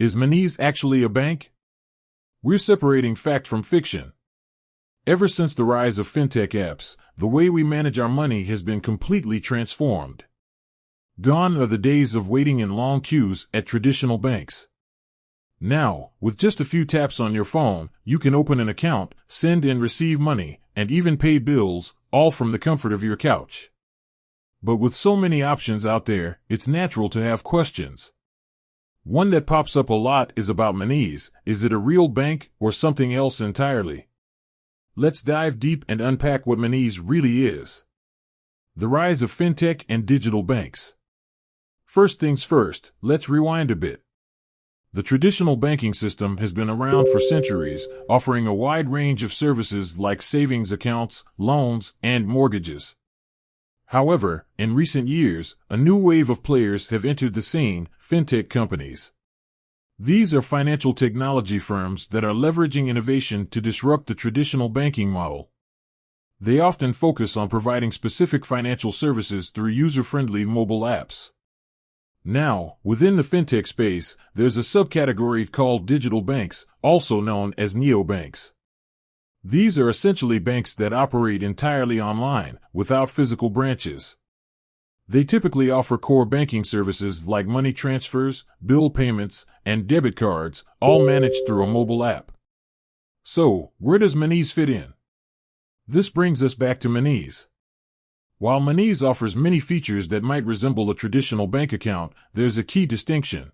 Is Monese actually a bank? We're separating fact from fiction. Ever since the rise of fintech apps, the way we manage our money has been completely transformed. Gone are the days of waiting in long queues at traditional banks. Now, with just a few taps on your phone, you can open an account, send and receive money, and even pay bills, all from the comfort of your couch. But with so many options out there, it's natural to have questions. One that pops up a lot is about Monese. Is it a real bank or something else entirely? Let's dive deep and unpack what Monese really is. The rise of fintech and digital banks. First things first, let's rewind a bit. The traditional banking system has been around for centuries, offering a wide range of services like savings accounts, loans, and mortgages. However, in recent years, a new wave of players have entered the scene: fintech companies. These are financial technology firms that are leveraging innovation to disrupt the traditional banking model. They often focus on providing specific financial services through user-friendly mobile apps. Now, within the fintech space, there's a subcategory called digital banks, also known as neobanks. These are essentially banks that operate entirely online, without physical branches. They typically offer core banking services like money transfers, bill payments, and debit cards, all managed through a mobile app. So, where does Monese fit in? This brings us back to Monese. While Monese offers many features that might resemble a traditional bank account, there's a key distinction.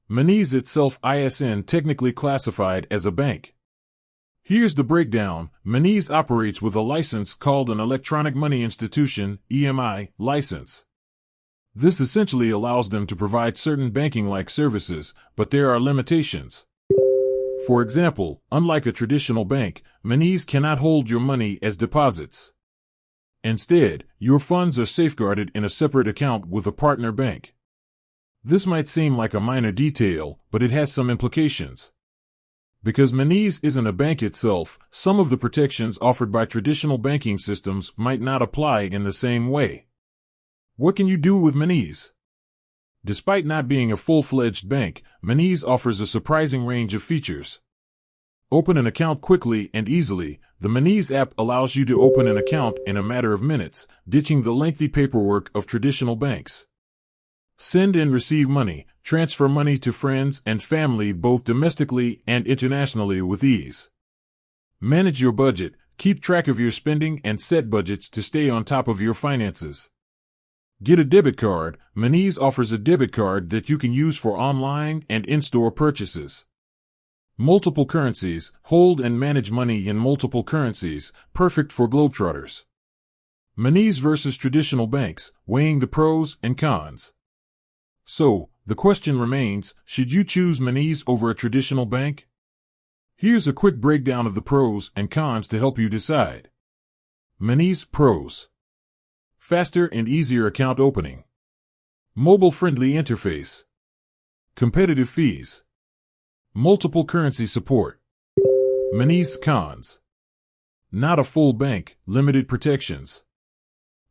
Monese itself isn't technically classified as a bank. Here's the breakdown. Monese operates with a license called an Electronic Money Institution (EMI) license. This essentially allows them to provide certain banking-like services, but there are limitations. For example, unlike a traditional bank, Monese cannot hold your money as deposits. Instead, your funds are safeguarded in a separate account with a partner bank. This might seem like a minor detail, but it has some implications. Because Monese isn't a bank itself, some of the protections offered by traditional banking systems might not apply in the same way. What can you do with Monese? Despite not being a full-fledged bank, Monese offers a surprising range of features. Open an account quickly and easily. The Monese app allows you to open an account in a matter of minutes, ditching the lengthy paperwork of traditional banks. Send and receive money. Transfer money to friends and family both domestically and internationally with ease. Manage your budget. Keep track of your spending and set budgets to stay on top of your finances. Get a debit card. Monese offers a debit card that you can use for online and in-store purchases. Multiple currencies. Hold and manage money in multiple currencies, perfect for globetrotters. Monese versus traditional banks, weighing the pros and cons. So, the question remains, should you choose Monese over a traditional bank? Here's a quick breakdown of the pros and cons to help you decide. Monese pros. Faster and easier account opening. Mobile-friendly interface. Competitive fees. Multiple currency support. Monese cons. Not a full bank, limited protections.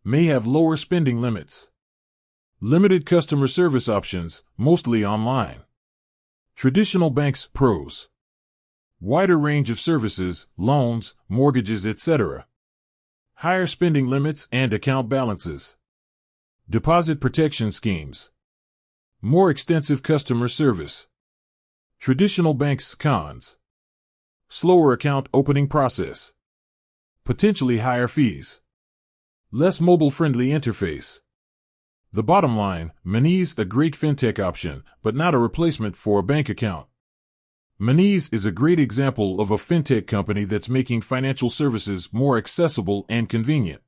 May have lower spending limits. Limited customer service options, mostly online. Traditional banks pros. Wider range of services, loans, mortgages, etc. Higher spending limits and account balances. Deposit protection schemes. More extensive customer service. Traditional banks cons. Slower account opening process. Potentially higher fees. Less mobile-friendly interface. The bottom line, Monese a great fintech option, but not a replacement for a bank account. Monese is a great example of a fintech company that's making financial services more accessible and convenient.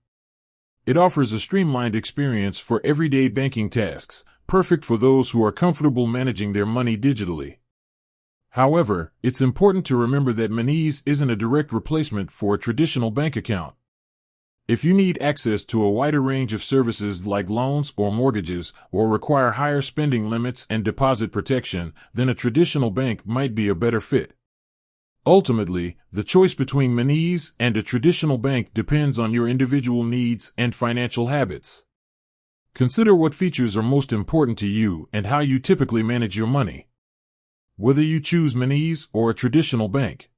It offers a streamlined experience for everyday banking tasks, perfect for those who are comfortable managing their money digitally. However, it's important to remember that Monese isn't a direct replacement for a traditional bank account. If you need access to a wider range of services like loans or mortgages, or require higher spending limits and deposit protection, then a traditional bank might be a better fit. Ultimately, the choice between Monese and a traditional bank depends on your individual needs and financial habits. Consider what features are most important to you and how you typically manage your money. Whether you choose Monese or a traditional bank,